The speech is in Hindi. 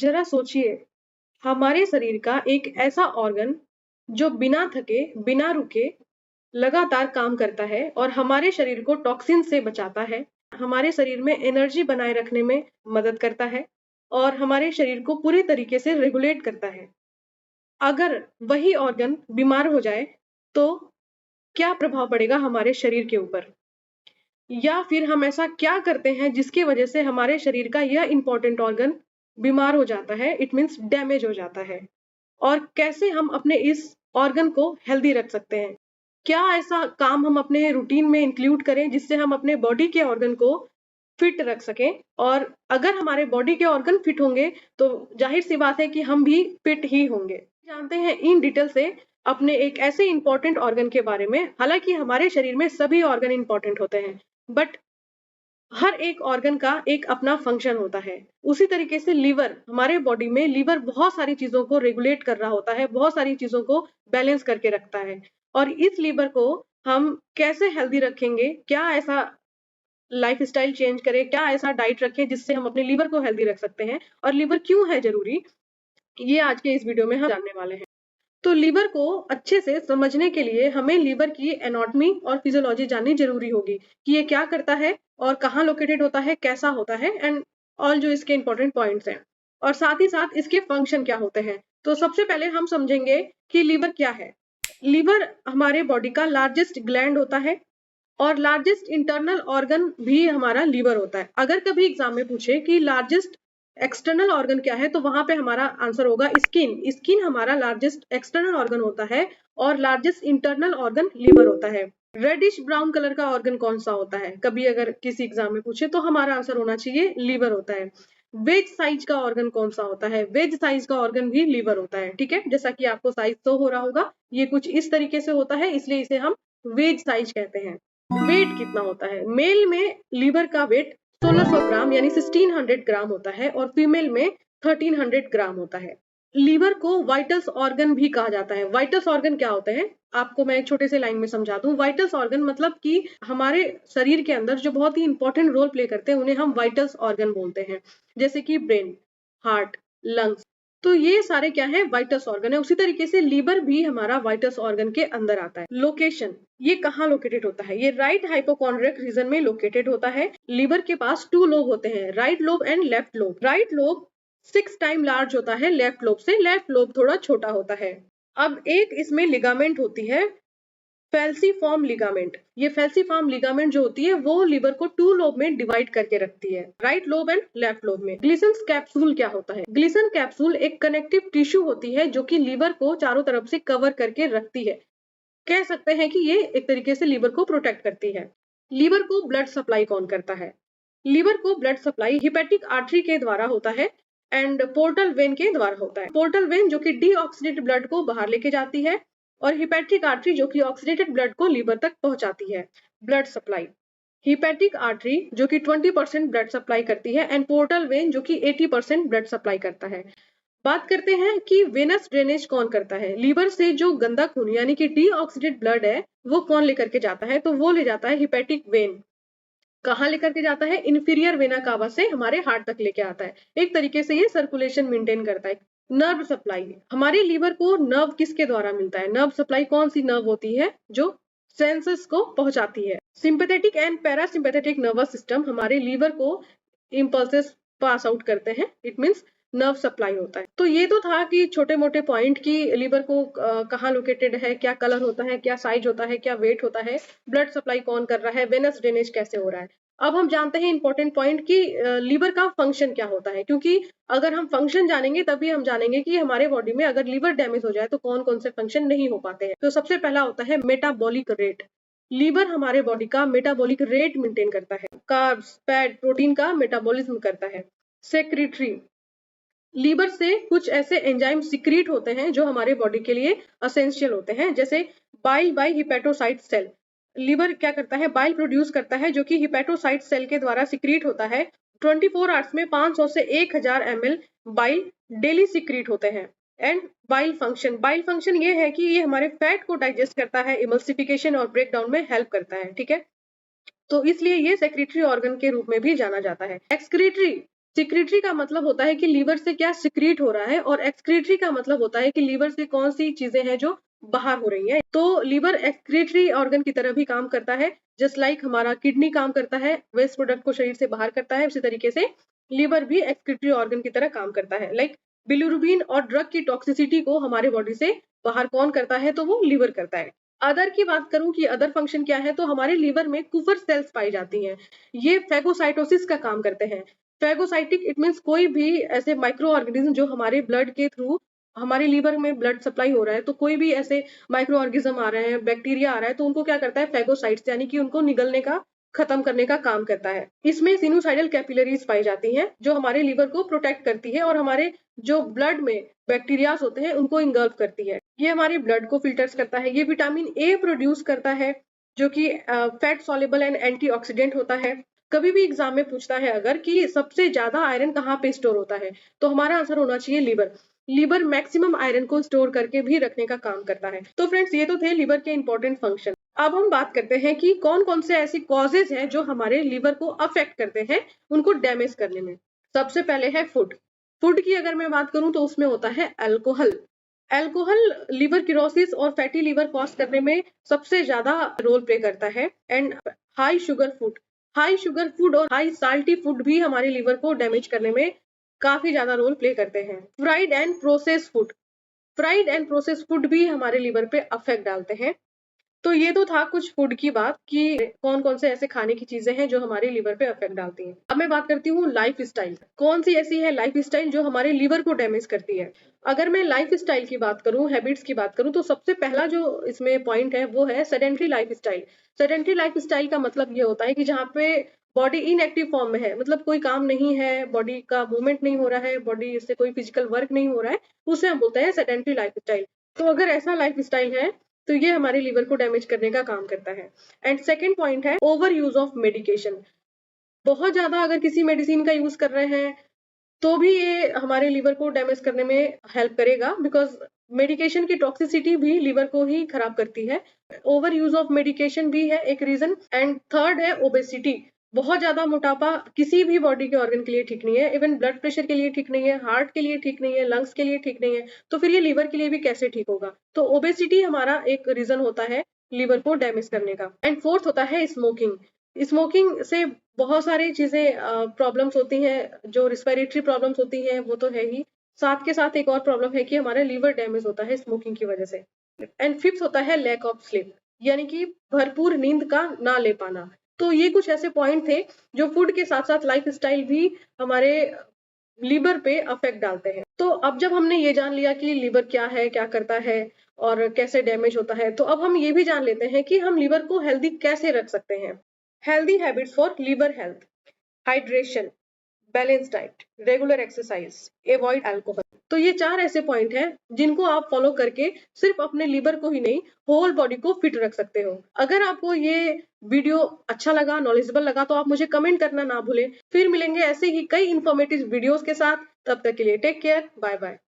जरा सोचिए, हमारे शरीर का एक ऐसा ऑर्गन जो बिना थके, बिना रुके लगातार काम करता है और हमारे शरीर को टॉक्सिन से बचाता है, हमारे शरीर में एनर्जी बनाए रखने में मदद करता है और हमारे शरीर को पूरी तरीके से रेगुलेट करता है। अगर वही ऑर्गन बीमार हो जाए, तो क्या प्रभाव पड़ेगा हमारे शरीर के ऊपर? या फिर हम ऐसा क्या करते हैं जिसकी वजह से हमारे शरीर का यह इम्पोर्टेंट ऑर्गन बीमार हो जाता है, इट मीन्स डैमेज हो जाता है? और कैसे हम अपने इस ऑर्गन को हेल्दी रख सकते हैं? क्या ऐसा काम हम अपने रूटीन में इंक्लूड करें जिससे हम अपने बॉडी के ऑर्गन को फिट रख सकें? और अगर हमारे बॉडी के ऑर्गन फिट होंगे तो जाहिर सी बात है कि हम भी फिट ही होंगे। जानते हैं इन डिटेल से अपने एक ऐसे इंपॉर्टेंट ऑर्गन के बारे में। हालांकि हमारे शरीर में सभी ऑर्गन इंपॉर्टेंट होते हैं, बट हर एक ऑर्गन का एक अपना फंक्शन होता है। उसी तरीके से लीवर, हमारे बॉडी में लीवर बहुत सारी चीजों को रेगुलेट कर रहा होता है, बहुत सारी चीजों को बैलेंस करके रखता है। और इस लीवर को हम कैसे हेल्दी रखेंगे? क्या ऐसा लाइफस्टाइल चेंज करें, क्या ऐसा डाइट रखें जिससे हम अपने लीवर को हेल्दी रख सकते हैं? और लीवर क्यों है जरूरी, ये आज के इस वीडियो में हम जानने वाले हैं। तो लीवर को अच्छे से समझने के लिए हमें लीवर की एनाटॉमी और फिजियोलॉजी जाननी जरूरी होगी कि ये क्या करता है और कहाँ लोकेटेड होता है, कैसा होता है, एंड ऑल जो इसके इंपॉर्टेंट पॉइंट्स हैं, और साथ ही साथ इसके फंक्शन क्या होते हैं। तो सबसे पहले हम समझेंगे कि लीवर क्या है। लीवर हमारे बॉडी का लार्जेस्ट ग्लैंड होता है और लार्जेस्ट इंटरनल ऑर्गन भी हमारा लीवर होता है। अगर कभी एग्जाम में पूछे कि लार्जेस्ट एक्सटर्नल ऑर्गन क्या है, तो वहां पे हमारा आंसर होगा स्किन। स्किन हमारा लार्जेस्ट एक्सटर्नल ऑर्गन होता है और लार्जेस्ट इंटरनल ऑर्गन लीवर होता है। रेडिश ब्राउन कलर का ऑर्गन कौन सा होता है, कभी अगर किसी एग्जाम में पूछे तो हमारा आंसर होना चाहिए लीवर होता है। वेज साइज का ऑर्गन कौन सा होता है? वेज साइज का ऑर्गन भी लीवर होता है। ठीक है, जैसा कि आपको साइज तो हो रहा होगा, ये कुछ इस तरीके से होता है, इसलिए इसे हम वेज साइज कहते हैं। वेट कितना होता है? मेल में लीवर का वेट 1600 ग्राम यानी 1600 ग्राम होता है और फीमेल में 1300 ग्राम होता है। लीवर को वाइटल्स ऑर्गन भी कहा जाता है। वाइटल्स ऑर्गन क्या होते हैं, आपको मैं एक छोटे से लाइन में समझा दूं। वाइटल्स ऑर्गन मतलब कि हमारे शरीर के अंदर जो बहुत ही इंपॉर्टेंट रोल प्ले करते हैं, उन्हें हम वाइटल्स ऑर्गन बोलते हैं, जैसे कि ब्रेन, हार्ट, लंग्स। तो ये सारे क्या है? वाइटल्स ऑर्गन है। उसी तरीके से लीवर भी हमारा वाइटल्स ऑर्गन के अंदर आता है। लोकेशन, ये कहाँ लोकेटेड होता है? ये राइट हाइपोकॉन्ड्रियक रीजन में लोकेटेड होता है। लीवर के पास 2 लोब होते हैं, right lobe and left lobe. Right lobe 6 time large होता है लेफ्ट लोब से, लेफ्ट लोब थोड़ा छोटा होता है। अब एक इसमें लिगामेंट होती है, फेल्सीफॉर्म लिगामेंट। ये फेल्सीफॉर्म लिगामेंट जो होती है वो लीवर को 2 लोब में डिवाइड करके रखती है, right lobe and left lobe में। ग्लिसन कैप्सूल क्या होता है? ग्लिसन कैप्सूल एक कनेक्टिव टिश्यू होती है जो कि लीवर को चारों तरफ से कवर करके रखती है। कह सकते हैं कि ये एक तरीके से लीवर को प्रोटेक्ट करती है। लीवर को ब्लड सप्लाई कौन करता है? लीवर को ब्लड सप्लाई हिपैटिक आर्टरी के द्वारा होता है एंड पोर्टल वेन के द्वारा होता है। पोर्टल वेन जो कि डीऑक्सीडेटेड ब्लड को बाहर लेके जाती है और हिपैटिक आर्टरी जो कि ऑक्सीडेटेड ब्लड को लीवर तक पहुंचाती है। ब्लड सप्लाई, हिपैटिक आर्टरी जो कि 20% ब्लड सप्लाई करती है एंड पोर्टल वेन जो कि 80% ब्लड सप्लाई करता है। बात करते हैं कि वेनस ड्रेनेज कौन करता है। लीवर से जो गंदा खून यानी कि डीऑक्सीडेटेड ब्लड है वो कौन लेकर के जाता है? तो वो ले जाता है हिपैटिक वेन। कहाँ लेकर के जाता है? इंफीरियर वेना कावा से हमारे हार्ट तक लेके आता है। एक तरीके से ये सर्कुलेशन मेंटेन करता है। नर्व सप्लाई, हमारे लीवर को नर्व किसके द्वारा मिलता है? नर्व सप्लाई कौन सी नर्व होती है जो सेंसेस को पहुंचाती है? Sympathetic and parasympathetic nervous system हमारे लीवर को इंपल्सेस पास आउट करते हैं, इट मींस नर्व सप्लाई होता है। तो ये तो था कि छोटे मोटे पॉइंट की लीवर को कहाँ लोकेटेड है, क्या कलर होता है, क्या साइज होता है, क्या वेट होता है, ब्लड सप्लाई कौन कर रहा है, वेनस ड्रेनेज कैसे हो रहा है। अब हम जानते हैं इंपॉर्टेंट पॉइंट कि लीवर का फंक्शन क्या होता है, क्योंकि अगर हम फंक्शन जानेंगे तभी हम जानेंगे कि हमारे बॉडी में अगर लीवर डैमेज हो जाए तो कौन कौन से फंक्शन नहीं हो पाते हैं। तो सबसे पहला होता है मेटाबॉलिक रेट। लीवर हमारे बॉडी का मेटाबॉलिक रेट मेंटेन करता है, कार्ब्स, फैट, प्रोटीन का मेटाबॉलिज्म करता है। सेक्रेटरी, लीवर से कुछ ऐसे एंजाइम सिक्रीट होते हैं जो हमारे बॉडी के लिए असेंशियल होते हैं, जैसे bile by hepatocyte cell. Liver क्या करता है? बाइल प्रोड्यूस करता है जो कि हिपैटोसाइट सेल के द्वारा सिक्रीट होता है। 24 आवर्स में 500 से 1000 ml बाइल डेली सिक्रीट होते हैं। एंड बाइल फंक्शन ये है कि ये हमारे फैट को डाइजेस्ट करता है, इमल्सिफिकेशन और ब्रेक डाउन में हेल्प करता है। ठीक है, तो इसलिए ये सेक्रेटरी ऑर्गन के रूप में भी जाना जाता है। एक्सक्रीटरी, सिक्रीटरी का मतलब होता है कि लीवर से क्या सिक्रीट हो रहा है, और एक्सक्रीटरी का मतलब होता है कि लीवर से कौन सी चीजें हैं जो बाहर हो रही हैं। तो लीवर एक्सक्रीटरी ऑर्गन की तरह भी काम करता है, जस्ट लाइक हमारा किडनी काम करता है, वेस्ट प्रोडक्ट को शरीर से बाहर करता है, उसी तरीके से लीवर भी एक्सक्रीटरी ऑर्गन की तरह काम करता है। लाइक बिलिरुबिन और ड्रग की टॉक्सिसिटी को हमारे बॉडी से बाहर कौन करता है, तो वो लीवर करता है। अदर की बात करूं कि अदर फंक्शन क्या है, तो हमारे लीवर में कुफर सेल्स पाई जाती हैं। ये फैगोसाइटोसिस का काम करते हैं। फैगोसाइटिक इट मीन्स कोई भी ऐसे माइक्रो ऑर्गेनिज्म जो हमारे ब्लड के थ्रू हमारे लीवर में ब्लड सप्लाई हो रहा है, तो कोई भी ऐसे माइक्रो ऑर्गेनिज्म आ रहे हैं, बैक्टीरिया आ रहा है, तो उनको क्या करता है, फैगोसाइट्स यानी कि उनको निगलने का, खत्म करने का काम करता है। इसमें सिनुसाइडल कैपिलरीज पाई जाती हैं जो हमारे लीवर को प्रोटेक्ट करती है और हमारे जो ब्लड में बैक्टीरियाज होते हैं उनको इंगल्फ करती है। ये हमारे ब्लड को फिल्टर्स करता है। ये विटामिन ए प्रोड्यूस करता है जो कि फैट सॉल्युबल एंड एंटीऑक्सीडेंट होता है। कभी भी एग्जाम में पूछता है अगर कि सबसे ज्यादा आयरन कहाँ पे स्टोर होता है, तो हमारा आंसर होना चाहिए लीवर। लीवर मैक्सिमम आयरन को स्टोर करके भी रखने का काम करता है। तो फ्रेंड्स, ये तो थे लीवर के इंपॉर्टेंट फंक्शन। अब हम बात करते हैं कि कौन कौन से ऐसी कॉजेज हैं जो हमारे लीवर को अफेक्ट करते हैं उनको डैमेज करने में। सबसे पहले है फूड। फूड की अगर मैं बात करूं तो उसमें होता है अल्कोहल। अल्कोहल लिवर किरोसिस और फैटी लिवर कॉज करने में सबसे ज्यादा रोल प्ले करता है। And high sugar food, high sugar food और हाई साल्टी फूड भी हमारे लिवर को डैमेज करने में काफी ज्यादा रोल प्ले करते हैं। Fried and process food, fried and process food भी हमारे लिवर पे अफेक्ट डालते हैं। तो ये तो था कुछ फूड की बात कि कौन कौन से ऐसे खाने की चीजें हैं जो हमारे लिवर पे अफेक्ट डालती हैं। अब मैं बात करती हूँ लाइफ स्टाइल। कौन सी ऐसी है लाइफ स्टाइल जो हमारे लिवर को डैमेज करती है। अगर मैं लाइफ स्टाइल की बात करूं, हैबिट्स की बात करूं, तो सबसे पहला जो इसमें पॉइंट है वो है sedentary life style. Sedentary life style का मतलब ये होता है कि जहाँ पे बॉडी इनएक्टिव फॉर्म में है, मतलब कोई काम नहीं है, बॉडी का मूवमेंट नहीं हो रहा है, बॉडी से कोई फिजिकल वर्क नहीं हो रहा है, उसे हम बोलते हैं सेडेंटरी लाइफ स्टाइल। तो अगर ऐसा लाइफ स्टाइल है तो ये हमारे लीवर को डैमेज करने का काम करता है। एंड सेकेंड पॉइंट है ओवर यूज ऑफ मेडिकेशन। बहुत ज्यादा अगर किसी मेडिसिन का यूज कर रहे हैं तो भी ये हमारे लीवर को डैमेज करने में हेल्प करेगा, बिकॉज मेडिकेशन की टॉक्सिसिटी भी लीवर को ही खराब करती है। ओवर यूज ऑफ मेडिकेशन भी है एक रीजन। एंड थर्ड है ओबेसिटी। बहुत ज्यादा मोटापा किसी भी बॉडी के ऑर्गन के लिए ठीक नहीं है, इवन ब्लड प्रेशर के लिए ठीक नहीं है, हार्ट के लिए ठीक नहीं है, लंग्स के लिए ठीक नहीं है, तो फिर ये लीवर के लिए भी कैसे ठीक होगा। तो ओबेसिटी हमारा एक रीजन होता है लीवर को डैमेज करने का। एंड फोर्थ होता है स्मोकिंग। स्मोकिंग से बहुत सारी चीजें प्रॉब्लम्स होती हैं, जो रिस्पिरेटरी प्रॉब्लम्स होती हैं वो तो है ही, साथ के साथ एक और प्रॉब्लम है कि हमारा लीवर डैमेज होता है स्मोकिंग की वजह से। एंड फिफ्थ होता है लैक ऑफ स्लीप, यानी कि भरपूर नींद का ना ले पाना। तो ये कुछ ऐसे पॉइंट थे जो फूड के साथ साथ लाइफ स्टाइल भी हमारे लीवर पे अफेक्ट डालते हैं। तो अब जब हमने ये जान लिया कि लीवर क्या है, क्या करता है और कैसे डैमेज होता है, तो अब हम ये भी जान लेते हैं कि हम लीवर को हेल्दी कैसे रख सकते हैं। Healthy habits for liver health: hydration, balance diet, regular exercise, avoid alcohol. तो ये 4 ऐसे पॉइंट हैं जिनको आप फॉलो करके सिर्फ अपने लीवर को ही नहीं, होल बॉडी को फिट रख सकते हो। अगर आपको ये वीडियो अच्छा लगा, नॉलेजेबल लगा, तो आप मुझे कमेंट करना ना भूलें। फिर मिलेंगे ऐसे ही कई इंफॉर्मेटिव वीडियोस के साथ। तब तक के लिए टेक केयर, बाय बाय।